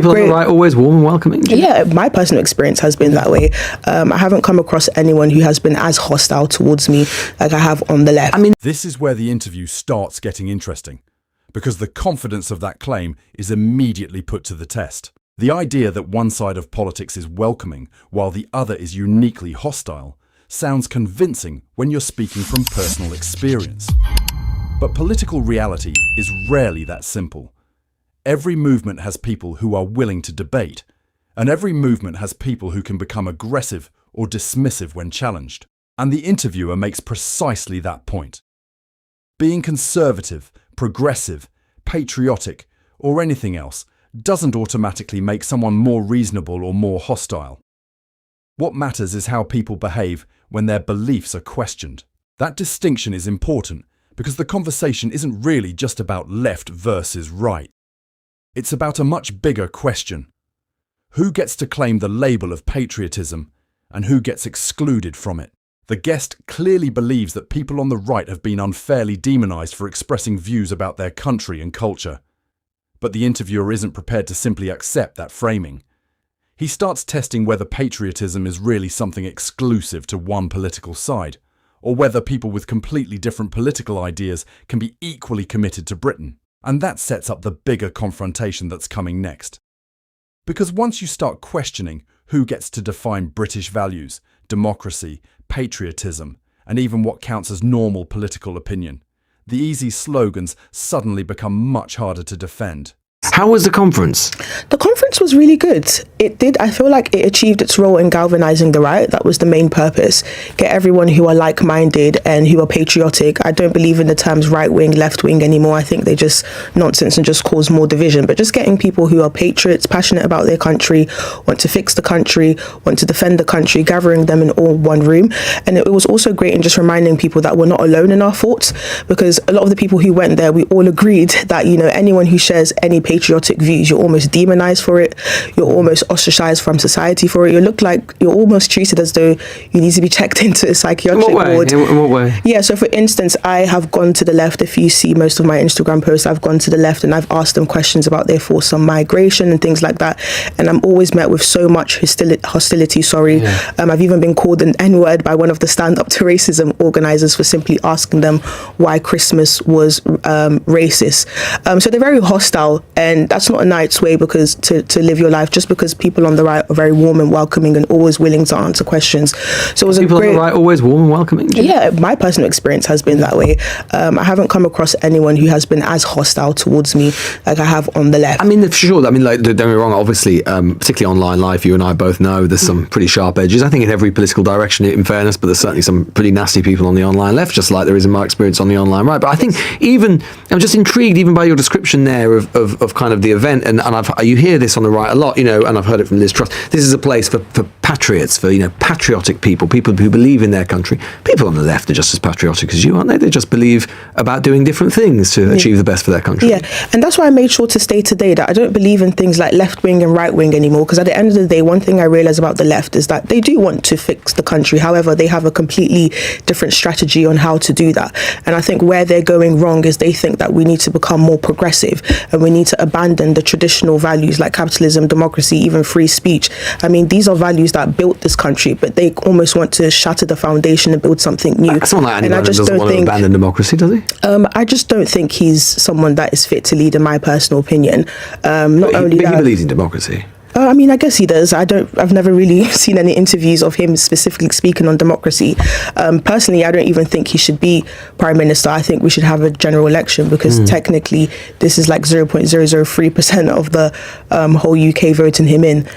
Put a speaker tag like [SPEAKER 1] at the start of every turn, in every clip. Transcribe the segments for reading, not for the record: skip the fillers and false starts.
[SPEAKER 1] People on the right always warm and welcoming?
[SPEAKER 2] Yeah, my personal experience has been that way. I haven't come across anyone who has been as hostile towards me like I have on the left.
[SPEAKER 3] This is where the interview starts getting interesting, because the confidence of that claim is immediately put to the test. The idea that one side of politics is welcoming while the other is uniquely hostile sounds convincing when you're speaking from personal experience. But political reality is rarely that simple. Every movement has people who are willing to debate, and every movement has people who can become aggressive or dismissive when challenged. And the interviewer makes precisely that point. Being conservative, progressive, patriotic, or anything else doesn't automatically make someone more reasonable or more hostile. What matters is how people behave when their beliefs are questioned. That distinction is important because the conversation isn't really just about left versus right. It's about a much bigger question. Who gets to claim the label of patriotism and who gets excluded from it? The guest clearly believes that people on the right have been unfairly demonized for expressing views about their country and culture. But the interviewer isn't prepared to simply accept that framing. He starts testing whether patriotism is really something exclusive to one political side, or whether people with completely different political ideas can be equally committed to Britain. And that sets up the bigger confrontation that's coming next. Because once you start questioning who gets to define British values, democracy, patriotism, and even what counts as normal political opinion, the easy slogans suddenly become much harder to defend.
[SPEAKER 1] How was the conference?
[SPEAKER 2] The conference was really good. I feel like it achieved its role in galvanizing the right. That was the main purpose. Get everyone who are like-minded and who are patriotic. I don't believe in the terms right-wing, left-wing anymore. I think they just nonsense and just cause more division. But just getting people who are patriots, passionate about their country, want to fix the country, want to defend the country, gathering them in all one room. And it was also great in just reminding people that we're not alone in our thoughts, because a lot of the people who went there, we all agreed that, anyone who shares any patriotic views, you're almost demonized for it. You're almost ostracized from society for it. You look like you're almost treated as though you need to be checked into a psychiatric ward.
[SPEAKER 1] In what way?
[SPEAKER 2] Yeah, so for instance, I have gone to the left. If you see most of my Instagram posts, I've gone to the left and I've asked them questions about their thoughts on migration and things like that. And I'm always met with so much hostility.
[SPEAKER 1] Yeah.
[SPEAKER 2] I've even been called an N-word by one of the Stand Up to Racism organizers for simply asking them why Christmas was racist. So they're very hostile, and that's not a nice way because to live your life, just because people on the right are very warm and welcoming and always willing to answer questions. So it was
[SPEAKER 1] people on the right always warm and welcoming?
[SPEAKER 2] Yeah, my personal experience has been that way. I haven't come across anyone who has been as hostile towards me like I have on the left.
[SPEAKER 1] For sure. Don't get me wrong, obviously, particularly online life, you and I both know there's some pretty sharp edges. I think in every political direction, in fairness, but there's certainly some pretty nasty people on the online left, just like there is in my experience on the online right. But I think I'm just intrigued even by your description there of kind of the event, and you hear this on the right a lot, and I've heard it from Liz Truss. This is a place for patriots, for patriotic people who believe in their country. People on the left are just as patriotic as you, aren't they? They just believe about doing different things to achieve the best for their country.
[SPEAKER 2] Yeah, and that's why I made sure to state today that I don't believe in things like left wing and right wing anymore, because at the end of the day, one thing I realize about the left is that they do want to fix the country. However, they have a completely different strategy on how to do that. And I think where they're going wrong is they think that we need to become more progressive and we need to abandon the traditional values like capitalism, democracy, even free speech. These are values that built this country, but they almost want to shatter the foundation and build something new.
[SPEAKER 1] Someone like Andy Burnham doesn't want to abandon democracy, does he?
[SPEAKER 2] I just don't think he's someone that is fit to lead, in my personal opinion.
[SPEAKER 1] But he believes in democracy.
[SPEAKER 2] I guess he does. I've never really seen any interviews of him specifically speaking on democracy. Personally, I don't even think he should be Prime Minister. I think we should have a general election, because technically this is like 0.003% of the whole UK voting him in.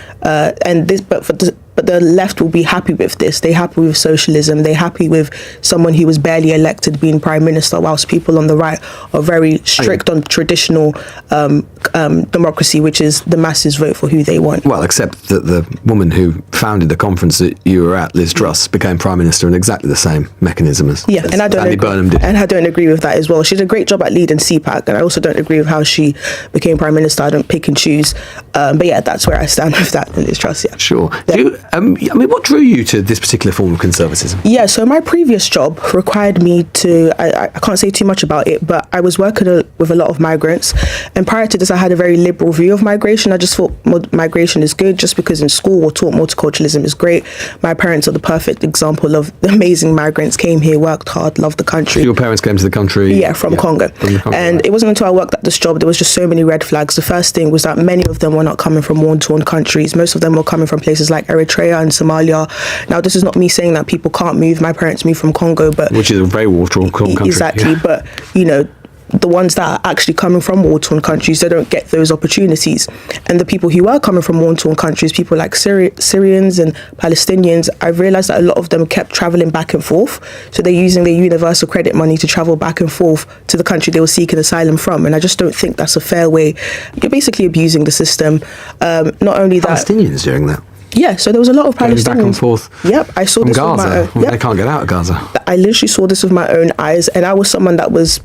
[SPEAKER 2] But the left will be happy with this. They're happy with socialism. They're happy with someone who was barely elected being Prime Minister, whilst people on the right are very strict on traditional democracy, which is the masses vote for who they want.
[SPEAKER 1] Well, except that the woman who founded the conference that you were at, Liz Truss, became Prime Minister in exactly the same mechanism as Andy Burnham did.
[SPEAKER 2] And I don't agree with that as well. She did a great job at leading CPAC, and I also don't agree with how she became Prime Minister. I don't pick and choose. But yeah, that's where I stand with that, Liz Truss. Yeah.
[SPEAKER 1] Sure.
[SPEAKER 2] Yeah.
[SPEAKER 1] I mean, what drew you to this particular form of conservatism?
[SPEAKER 2] Yeah, so my previous job required me to, I can't say too much about it, but I was working with a lot of migrants. And prior to this, I had a very liberal view of migration. I just thought migration is good just because in school we're taught multiculturalism is great. My parents are the perfect example of the amazing migrants, came here, worked hard, loved the country.
[SPEAKER 1] Your parents came to the country?
[SPEAKER 2] Yeah, from Congo. And it wasn't until I worked at this job, there was just so many red flags. The first thing was that many of them were not coming from war-torn countries. Most of them were coming from places like Eritrea and Somalia. Now, this is not me saying that people can't move. My parents moved from Congo, but
[SPEAKER 1] which is a very war-torn country.
[SPEAKER 2] Exactly, yeah. But you know, the ones that are actually coming from war-torn countries, they don't get those opportunities. And the people who are coming from war-torn countries, people like Syrians and Palestinians, I've realised that a lot of them kept travelling back and forth. So they're using their universal credit money to travel back and forth to the country they were seeking asylum from. And I just don't think that's a fair way. You're basically abusing the system. Not only that...
[SPEAKER 1] Palestinians doing that?
[SPEAKER 2] Yeah, so there was a lot of Palestinians.
[SPEAKER 1] Back and forth.
[SPEAKER 2] Yep, I saw this
[SPEAKER 1] Gaza.
[SPEAKER 2] with my own. Yep.
[SPEAKER 1] They can't get out of Gaza.
[SPEAKER 2] I literally saw this with my own eyes, and I was someone that was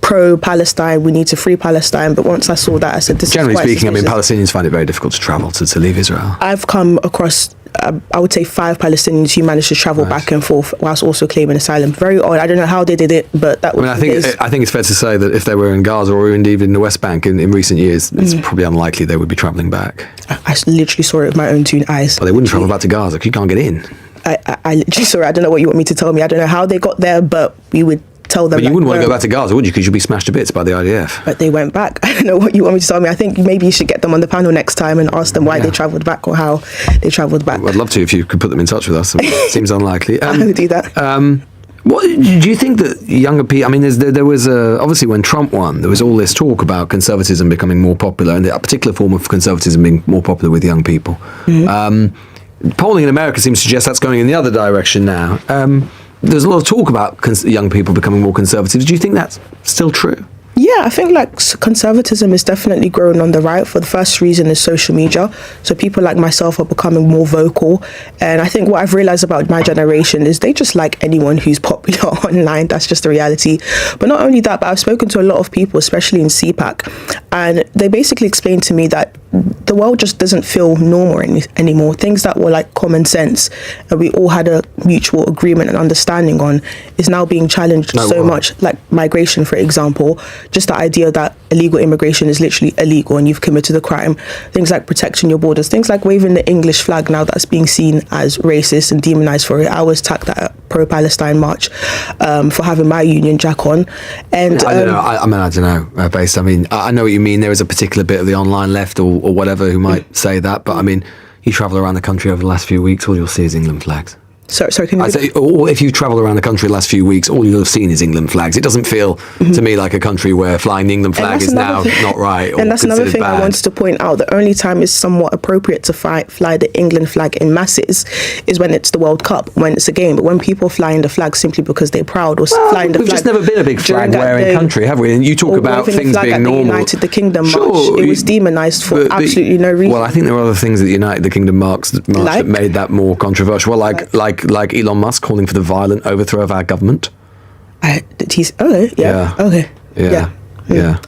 [SPEAKER 2] pro-Palestine. We need to free Palestine. But once I saw that, I said, "This."
[SPEAKER 1] Generally
[SPEAKER 2] is quite
[SPEAKER 1] speaking, I mean,
[SPEAKER 2] suspicious.
[SPEAKER 1] Palestinians find it very difficult to travel to leave Israel.
[SPEAKER 2] I've come across, I would say, 5 Palestinians who managed to travel back and forth whilst also claiming asylum. Very odd. I don't know how they did it, but that was.
[SPEAKER 1] I mean, I think it's fair to say that if they were in Gaza or indeed in the West Bank in recent years, it's probably unlikely they would be travelling back.
[SPEAKER 2] I literally saw it with my own 2 eyes.
[SPEAKER 1] Well, they wouldn't travel back to Gaza because you can't get in.
[SPEAKER 2] I literally saw it. I don't know what you want me to tell me. I don't know how they got there, but we would tell them.
[SPEAKER 1] But you wouldn't want to go back to Gaza, would you? Because you'd be smashed to bits by the IDF.
[SPEAKER 2] But they went back. I don't know what you want me to tell me. I think maybe you should get them on the panel next time and ask them why they travelled back or how they travelled back.
[SPEAKER 1] I'd love to if you could put them in touch with us. It seems unlikely.
[SPEAKER 2] I would do that.
[SPEAKER 1] What do you think that younger people? I mean, there was obviously when Trump won, there was all this talk about conservatism becoming more popular, and a particular form of conservatism being more popular with young people. Polling in America seems to suggest that's going in the other direction now. There's a lot of talk about young people becoming more conservative. Do you think that's still true?
[SPEAKER 2] Yeah, I think like conservatism is definitely growing on the right. For the first reason is social media. So people like myself are becoming more vocal. And I think what I've realized about my generation is they just like anyone who's popular online. That's just the reality. But not only that, but I've spoken to a lot of people, especially in CPAC, and they basically explained to me that the world just doesn't feel normal anymore. Things that were like common sense and we all had a mutual agreement and understanding on is now being challenged much, like migration, for example. Just the idea that illegal immigration is literally illegal and you've committed a crime. Things like protecting your borders, things like waving the English flag now that's being seen as racist and demonized for it. I was attacked at a pro-Palestine march for having my Union Jack on. And
[SPEAKER 1] I don't know. I don't know, Base. I mean, I know what you mean. There is a particular bit of the online left or whatever who might say that, but I mean, you travel around the country over the last few weeks, all you'll see is England flags.
[SPEAKER 2] Sorry, can you...
[SPEAKER 1] or if you travel around the country the last few weeks, all you'll have seen is England flags. It doesn't feel to me like a country where flying the England flag is now not right or
[SPEAKER 2] and that's another thing
[SPEAKER 1] bad.
[SPEAKER 2] I wanted to point out. The only time it's somewhat appropriate to fly the England flag in masses is when it's the World Cup, when it's a game. But when people flying the flag simply because they're proud or flying the flag...
[SPEAKER 1] We've just never been a big flag-wearing country, have we? And you talk about things being normal.
[SPEAKER 2] The United Kingdom march, it was demonised for absolutely no reason.
[SPEAKER 1] Well, I think there are other things that the United Kingdom march that made that more controversial. Well, like Elon Musk calling for the violent overthrow of our government.
[SPEAKER 2] Yeah.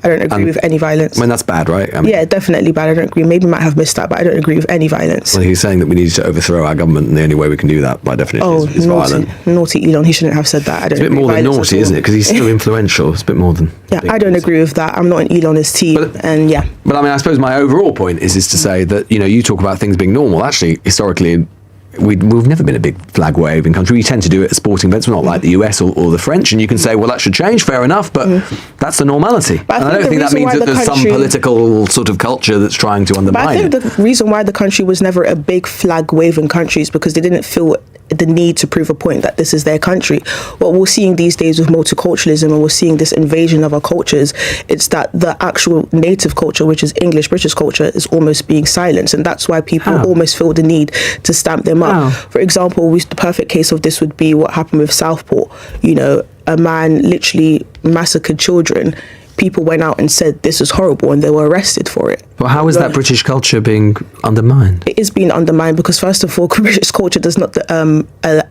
[SPEAKER 2] I don't agree with any violence.
[SPEAKER 1] I mean, that's bad, right? I mean,
[SPEAKER 2] yeah, definitely bad. I don't agree. Maybe might have missed that, but I don't agree with any violence.
[SPEAKER 1] Well, he's saying that we need to overthrow our government, and the only way we can do that, by definition, is violent.
[SPEAKER 2] Naughty Elon. He shouldn't have said that.
[SPEAKER 1] It's a bit more than naughty, isn't it? Because he's so influential. It's a bit more than...
[SPEAKER 2] Yeah, I don't agree with that. I'm not an Elonist team, But I
[SPEAKER 1] mean, I suppose my overall point is to say that, you talk about things being normal. Actually, historically... We've never been a big flag waving country. We tend to do it at sporting events. We're not like the US or the French. And you can say, well, that should change. Fair enough, but that's the normality. And I don't think that means that there's some political sort of culture that's trying to undermine it.
[SPEAKER 2] But I think the reason why the country was never a big flag waving country is because they didn't feel the need to prove a point that this is their country. What we're seeing these days with multiculturalism, and we're seeing this invasion of our cultures, it's that the actual native culture, which is English, British culture, is almost being silenced. And that's why people almost feel the need to stamp them up. For example, the perfect case of this would be what happened with Southport. A man literally massacred children. People went out and said this is horrible and they were arrested for it.
[SPEAKER 1] Well, how is that British culture being undermined?
[SPEAKER 2] It is being undermined because, first of all, British culture does not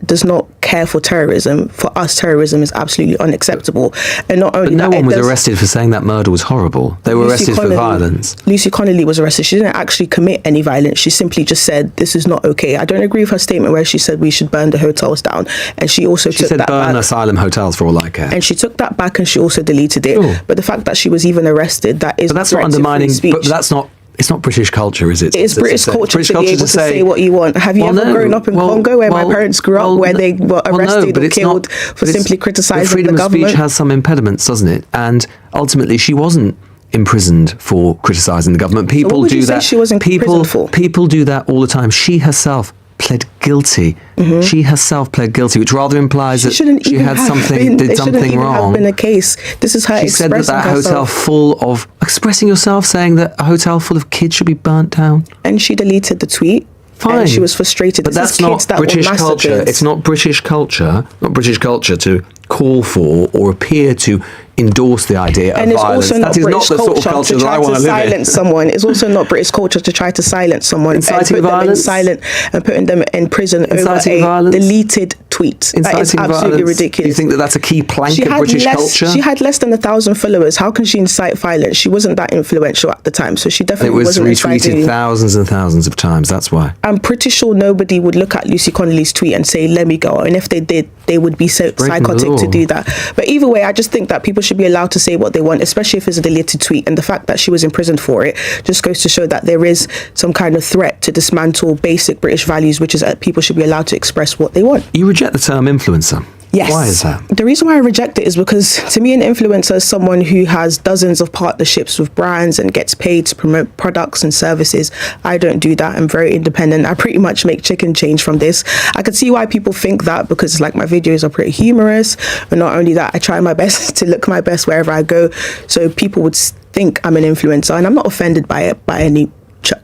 [SPEAKER 2] that does not care for terrorism, for us, terrorism is absolutely unacceptable. And not only
[SPEAKER 1] But no
[SPEAKER 2] that,
[SPEAKER 1] one was arrested for saying that murder was horrible. They were arrested for violence.
[SPEAKER 2] Lucy Connolly was arrested. She didn't actually commit any violence. She simply just said, this is not okay. I don't agree with her statement where she said we should burn the hotels down. And she also took that back. She said
[SPEAKER 1] burn asylum hotels for all I care.
[SPEAKER 2] And she took that back and she also deleted it.
[SPEAKER 1] Sure.
[SPEAKER 2] But the fact that she was even arrested, that is.
[SPEAKER 1] But that's not undermining. But that's not. It's not British culture, is it?
[SPEAKER 2] It is British culture to be able to say what you want. Have you ever grown up in Congo where my parents grew up, where they were arrested or killed for simply criticising the government?
[SPEAKER 1] Freedom of speech has some impediments, doesn't it? And ultimately, she wasn't imprisoned for criticising the government. People do that.
[SPEAKER 2] She was imprisoned for?
[SPEAKER 1] People do that all the time. She herself pled guilty. Mm-hmm. She herself pled guilty, which rather implies that she had something, did something wrong.
[SPEAKER 2] Have been a case. This is her
[SPEAKER 1] she said that hotel full of expressing yourself, saying that a hotel full of kids should be burnt down. And
[SPEAKER 2] she deleted the tweet.
[SPEAKER 1] Fine.
[SPEAKER 2] And she was frustrated.
[SPEAKER 1] But that's not British culture. It's not British culture. Not British culture to call for or appear to endorse the idea of violence.
[SPEAKER 2] That is not the sort of culture that I want to live in. Someone. It's also not British culture to try to silence someone
[SPEAKER 1] inciting
[SPEAKER 2] and put
[SPEAKER 1] violence,
[SPEAKER 2] them in silent and putting them in prison
[SPEAKER 1] inciting
[SPEAKER 2] over
[SPEAKER 1] violence,
[SPEAKER 2] a deleted tweet.
[SPEAKER 1] Inciting
[SPEAKER 2] that is absolutely
[SPEAKER 1] violence.
[SPEAKER 2] ridiculous.
[SPEAKER 1] You think that that's a key plank of British culture?
[SPEAKER 2] She had less than 1,000 followers. How can she incite violence? She wasn't that influential at the time, so she definitely wasn't inciting.
[SPEAKER 1] It was retweeted thousands and thousands of times. That's why.
[SPEAKER 2] I'm pretty sure nobody would look at Lucy Connolly's tweet and say, "Let me go," and if they did, they would be so psychotic to do that. But either way, I just think that people should be allowed to say what they want, especially if it's a deleted tweet. And the fact that she was imprisoned for it just goes to show that there is some kind of threat to dismantle basic British values, which is that people should be allowed to express what they want.
[SPEAKER 1] You reject the term influencer.
[SPEAKER 2] Yes.
[SPEAKER 1] Why is that?
[SPEAKER 2] The reason why I reject it is because to me an influencer is someone who has dozens of partnerships with brands and gets paid to promote products and services. I don't do that. I'm very independent. I pretty much make chicken change from this. I could see why people think that because like my videos are pretty humorous. And not only that, I try my best to look my best wherever I go. So people would think I'm an influencer and I'm not offended by it by any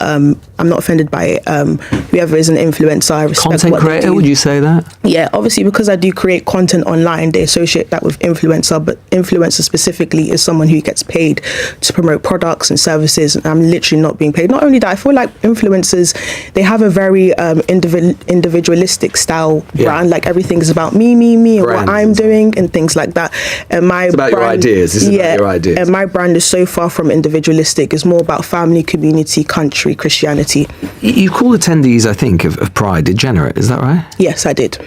[SPEAKER 2] I'm not offended by it. Whoever is an influencer, I respect
[SPEAKER 1] content
[SPEAKER 2] what
[SPEAKER 1] creator,
[SPEAKER 2] they do.
[SPEAKER 1] would you say that?
[SPEAKER 2] Yeah, obviously because I do create content online, they associate that with influencer, but influencer specifically is someone who gets paid to promote products and services, and I'm literally not being paid. Not only that, I feel like influencers, they have a very individualistic style brand, like everything is about me, and what I'm doing and things like that. And my
[SPEAKER 1] it's about
[SPEAKER 2] brand,
[SPEAKER 1] your ideas, it's about your ideas.
[SPEAKER 2] And my brand is so far from individualistic. It's more about family, community, country, Christianity.
[SPEAKER 1] You call attendees, I think, of Pride degenerate, is that right?
[SPEAKER 2] Yes, I did.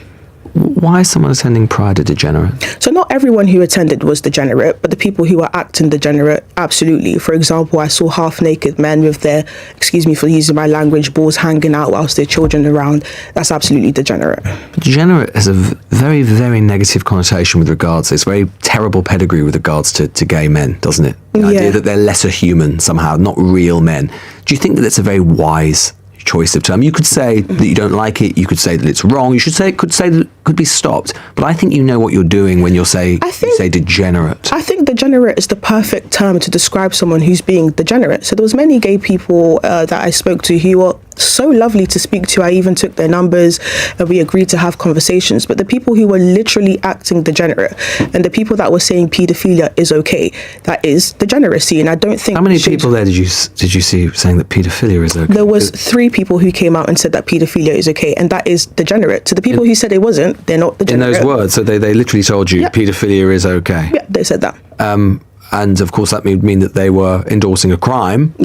[SPEAKER 1] Why is someone attending Pride a degenerate?
[SPEAKER 2] So not everyone who attended was degenerate, but the people who were acting degenerate, absolutely. For example, I saw half-naked men with their, excuse me for using my language, balls hanging out whilst their children around. That's absolutely degenerate.
[SPEAKER 1] Degenerate has a very, very negative connotation with regards to this very terrible pedigree with regards to gay men, doesn't it? The idea that they're lesser human somehow, not real men. Do you think that it's a very wise choice of term? You could say that you don't like it, you could say that it's wrong, you could say that it could be stopped, but I think you know what you're doing when you say degenerate.
[SPEAKER 2] I think degenerate is the perfect term to describe someone who's being degenerate. So there was many gay people that I spoke to who were so lovely to speak to. I even took their numbers and we agreed to have conversations, but the people who were literally acting degenerate and the people that were saying paedophilia is okay, that is degeneracy. And I don't think
[SPEAKER 1] how many people there did you see saying that paedophilia is okay?
[SPEAKER 2] There was 3 people who came out and said that paedophilia is okay, and that is degenerate. To the people who said it wasn't, they're not degenerate.
[SPEAKER 1] In those words, so they literally told you paedophilia is okay.
[SPEAKER 2] Yeah, they said that.
[SPEAKER 1] And of course that would mean that they were endorsing a crime,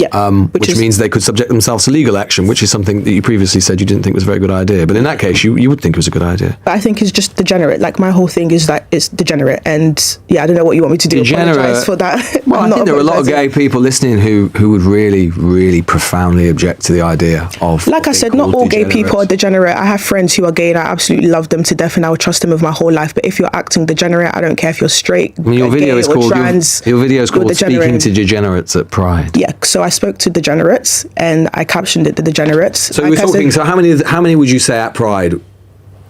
[SPEAKER 1] which means they could subject themselves to legal action, which is something that you previously said you didn't think was a very good idea. But in that case, you would think it was a good idea.
[SPEAKER 2] But I think it's just degenerate. Like my whole thing is that it's degenerate. And I don't know what you want me to do. Apologise for that.
[SPEAKER 1] Well, I think there are a lot of gay people listening who would really, really profoundly object to the idea of...
[SPEAKER 2] Like I said, not all gay people are degenerate. I have friends who are gay and I absolutely love them to death and I would trust them with my whole life. But if you're acting degenerate, I don't care if you're straight,
[SPEAKER 1] your video is called
[SPEAKER 2] trans...
[SPEAKER 1] Your video is called Speaking to Degenerates at Pride.
[SPEAKER 2] Yeah, so I spoke to degenerates and I captioned it the degenerates.
[SPEAKER 1] So we're talking. So how many would you say at Pride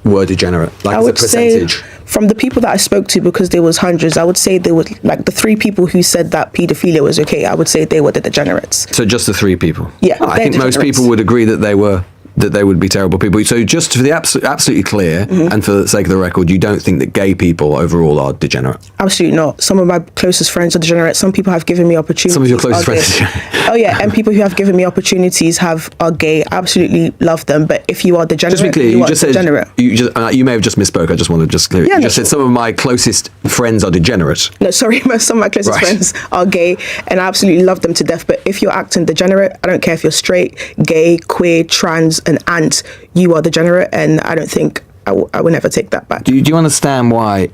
[SPEAKER 1] were degenerate? Like as a percentage?
[SPEAKER 2] Say from the people that I spoke to, because there was hundreds, I would say there were like the 3 people who said that paedophilia was okay. I would say they were the degenerates.
[SPEAKER 1] So just the 3 people.
[SPEAKER 2] Yeah,
[SPEAKER 1] I think most people would agree that they were that they would be terrible people. So just for the absolutely clear, and for the sake of the record, you don't think that gay people overall are degenerate?
[SPEAKER 2] Absolutely not. Some of my closest friends are degenerate. Some people have given me opportunities.
[SPEAKER 1] Some of your closest friends are
[SPEAKER 2] degenerate. Oh yeah, and people who have given me opportunities are gay. Absolutely love them. But if you are degenerate,
[SPEAKER 1] just be clear, you just said
[SPEAKER 2] degenerate.
[SPEAKER 1] You may have just misspoke. I just want to just clear it.
[SPEAKER 2] Yeah,
[SPEAKER 1] you just said some of my closest friends are degenerate.
[SPEAKER 2] No, sorry, some of my closest friends are gay, and I absolutely love them to death. But if you're acting degenerate, I don't care if you're straight, gay, queer, trans, an ant, you are degenerate, and I don't think I will never take that back.
[SPEAKER 1] Do you understand why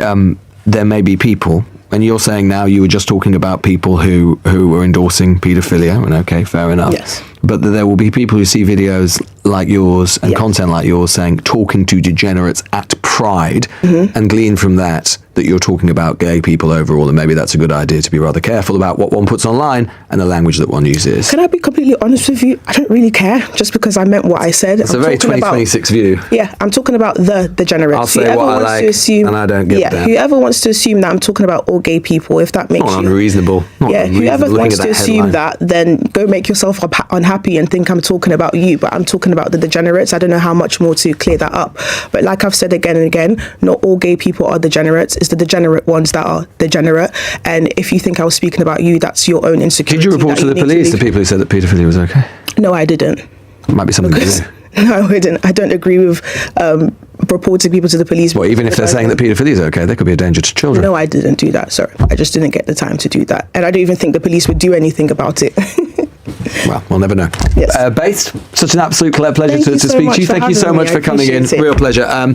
[SPEAKER 1] there may be people, and you're saying now you were just talking about people who were endorsing paedophilia, and okay, fair enough.
[SPEAKER 2] Yes.
[SPEAKER 1] But there will be people who see videos like yours and content like yours saying talking to degenerates at Pride, and glean from that you're talking about gay people overall, and maybe that's a good idea to be rather careful about what one puts online and the language that one uses.
[SPEAKER 2] Can I be completely honest with you? I don't really care, just because I meant what I said.
[SPEAKER 1] It's a very 2026 view.
[SPEAKER 2] Yeah, I'm talking about the degenerates.
[SPEAKER 1] I'll say what I like, and I don't give a damn.
[SPEAKER 2] Whoever wants to assume that I'm talking about all gay people, if that makes
[SPEAKER 1] not
[SPEAKER 2] you...
[SPEAKER 1] unreasonable.
[SPEAKER 2] Whoever wants to assume that, then go make yourself unhappy and think I'm talking about you, but I'm talking about the degenerates. I don't know how much more to clear that up. But like I've said again and again, not all gay people are degenerates. It's the degenerate ones that are degenerate. And if you think I was speaking about you, that's your own insecurity.
[SPEAKER 1] Did you report to the police the people who said that paedophilia was okay?
[SPEAKER 2] No, I didn't.
[SPEAKER 1] It might be something to do.
[SPEAKER 2] No, I didn't. I don't agree with reporting people to the police.
[SPEAKER 1] Well, even if they're saying that paedophilia is okay, they could be a danger to children.
[SPEAKER 2] No, I didn't do that. Sorry, I just didn't get the time to do that, and I don't even think the police would do anything about it.
[SPEAKER 1] Well, we'll never know.
[SPEAKER 2] Yes.
[SPEAKER 1] Bates, such an absolute pleasure to speak to you. Thank you so much for coming in. Real pleasure.